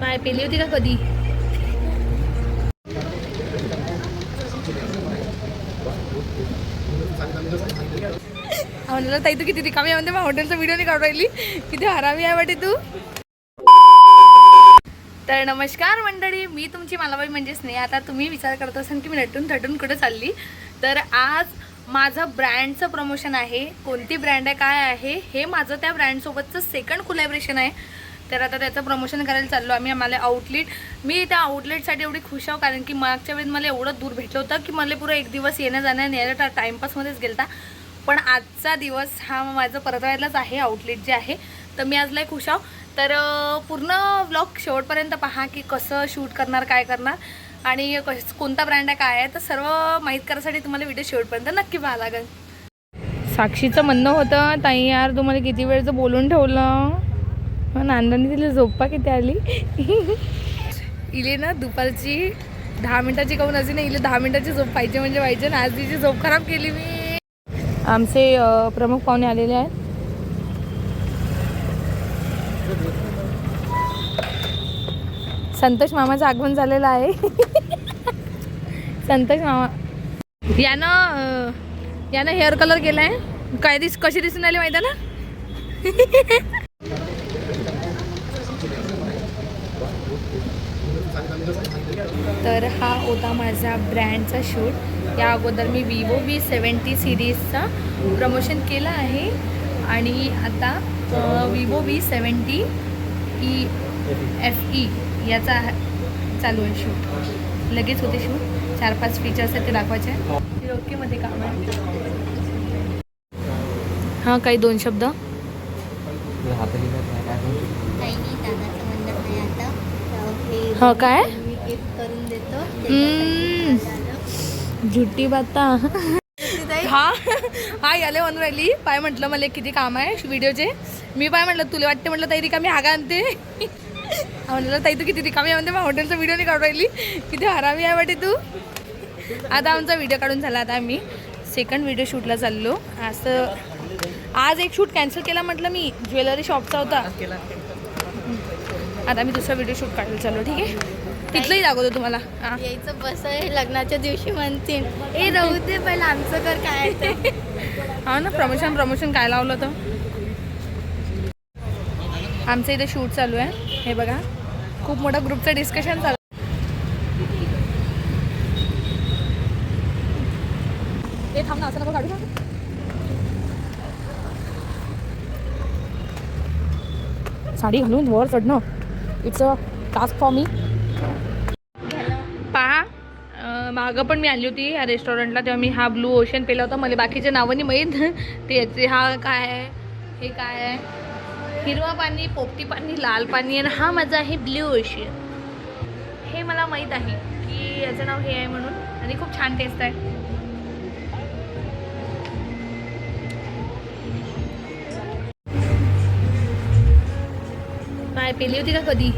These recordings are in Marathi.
काय पेली होती का कधी? म्हणलं ताई तू किती रिकामी आहे म्हणते, हॉटेलचा व्हिडिओ नाही काढून राहिली, किती हरामी आहे वाटे तू. तर नमस्कार मंडळी, मी तुमची मालाबाई म्हणजे स्नेहा. आता तुम्ही विचार करत असाल की मी नटून थटून कुठे चालली. तर आज माझं ब्रँडचं प्रमोशन आहे. कोणती ब्रँड आहे काय आहे हे माझं त्या ब्रँडसोबतचं सेकंड कोलॅबरेशन आहे. तर आता त्याचं प्रमोशन करायला चाललो आम्ही. आम्हाला आउटलेट, मी त्या आउटलेटसाठी एवढी खुश आहो कारण की मागच्या वेळेस मला एवढं दूर भेटलं होतं की मला पुरं एक दिवस येणं जाणं न्यायला टाईमपासमध्येच गेलता. पण आजचा दिवस हा माझं परतवायलाच आहे आउटलेट जे आहे. तर मी आज लय खुश आहो. तर पूर्ण व्लॉग शेवटपर्यंत पहा की कसं शूट करणार, काय करणार आणि कोणता ब्रँड आहे काय आहे. तर सर्व माहीत करायसाठी तुम्हाला व्हिडिओ शेवटपर्यंत नक्की पाहा लागेल. साक्षीचं म्हणणं होतं ताई यार तुम्हाला किती वेळचं बोलून ठेवलं. नांदांनी तिला झोपा किती आली. इले ना दुपारची 10 मिनिटाची काऊन असे ना, इले 10 मिनिटाची झोप पाहिजे म्हणजे पाहिजे ना. आज तिची झोप खराब केली मी. आमचे प्रमुख पाहुणे आलेले आहेत. संतोष मामाचं आगमन झालेलं आहे. संतोष मामा यानं हेअर कलर केलाय. काय कशी दिसून आली माहिती ना. तर हा होता माझा ब्रँडचा शूट. या अगोदर मी विवो V70 सिरीजचा प्रमोशन केलं आहे आणि आता विवो V70 FE याचा चालू आहे शूट. लगेच होते शूट. 4-5 फीचर्स आहेत ते दाखवायचे. ओकेमध्ये काम आहे. हां काही 2 शब्द. हो काय झुट्टी बाता. हा याले म्हणून राहिली पाय म्हटलं मला किती काम आहे व्हिडिओचे. मी पाय म्हटलं तुला वाटते म्हटलं ताई रिकामी हागा आणते. म्हणलं ताई तू किती रिकामी आहे म्हणते, मग हॉटेलचा व्हिडिओ नाही काढून राहिली, किती हरामी आहे वाटे तू. आता आमचा व्हिडिओ काढून झाला. आता आम्ही सेकंड व्हिडिओ शूटला चाललो. असं आज एक शूट कॅन्सल केला म्हटलं मी, ज्वेलरी शॉपचा होता. आता मी दुसरा व्हिडिओ शूट काढायला चाललो. ठीक आहे तिथलंही दाखवतो तुम्हाला. यायचं बस आहे लग्नाच्या दिवशी म्हणतील ए राहू दे पहिलं आमचं घर काय आहे. हा ना प्रमोशन काय लावलं होतं. आमचं इथे शूट चालू आहे. हे बघा खूप मोठा ग्रुपचं डिस्कशन चालू. ते थांब ना असं नको काढू. साडी घालून वर चढणं it's a task for me. पहा मागं पण मी आली होती या रेस्टॉरंटला तेव्हा मी हा ब्लू ओशन पेला होता. मला बाकीच्या नावाने माहीत ते याचे. हा काय आहे हे काय आहे. हिरवा पाणी, पोपटी पाणी, लाल पाणी आणि हा माझा आहे ब्ल्यू ओशन. हे मला माहीत आहे की याचं नाव हे आहे म्हणून आणि खूप छान टेस्ट आहे. काय पेली होती का कधी?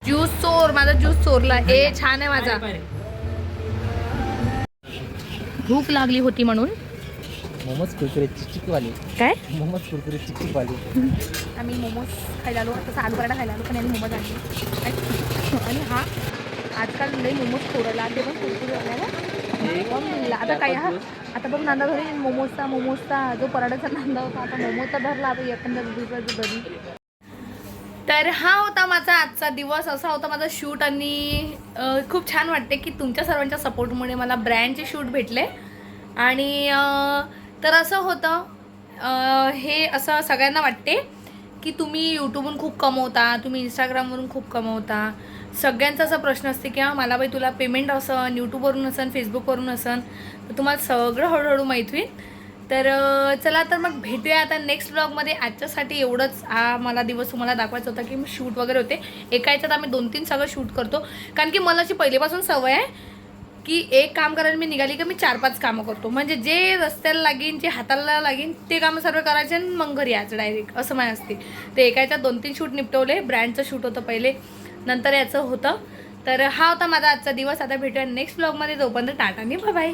ज्यूस चोर, माझा ज्यूस चोरला. ए छान आहे माझा. भूक लागली होती म्हणून मोमोज कुरकुरे चिकचिकवाले. काय मोमोज कुरकुरे चिकचिकवाले. आम्ही मोमोज खायला आलो. तसं आलू पराठा खायला आलो पण यांनी मोमोज आणले. आणि हा आजकाल लई मोमोज चोरला ते पण कुरकुरे आल्याला. आता काय हा आता बघ नांदा धरी मोमोजचा जो पराठाचा नांदा होता आता मोमोजचा धरला. आता एखाद्या दुसऱ्याचं घरी. तर हा होता माझा आजचा दिवस. असा होता माझा शूट आणि खूप छान वाटते की तुमच्या सर्वांच्या सपोर्टमुळे मला ब्रँडचे शूट भेटले. आणि तर असं होतं हे असं सगळ्यांना वाटते की तुम्ही यूट्यूबवरून खूप कमवता, तुम्ही इंस्टाग्रामवरून खूप कमवता. सगळ्यांचा असा प्रश्न असते की मला बाई तुला पेमेंट असन यूट्यूबवरून असन फेसबुकवरून असन. तर तुम्हाला सगळं हळूहळू माहीत होईल. तर चला तर मग भेटूया आता नेक्स्ट ब्लॉगमध्ये. आजच्यासाठी एवढंच. हा मला दिवस तुम्हाला दाखवायचा होता की मी शूट वगैरे होते. एका याच्यात आम्ही 2-3 सगळं शूट करतो कारण की मला अशी पहिलेपासून सवय आहे की एक काम करायला मी निघाली की मी 4-5 कामं करतो. म्हणजे जे रस्त्याला लागीन जे हाताला लागीन ते कामं सर्व करायचे आणि मग घरी यायचं डायरेक्ट असं माझं असते. ते एका याच्यात 2-3 शूट निपटवले. ब्रँडचं शूट होतं पहिले, नंतर याचं होतं. तर हा होता माझा आजचा दिवस. आता भेटूया नेक्स्ट ब्लॉगमध्ये. तोपर्यंत टाटा आणि बाय बाय.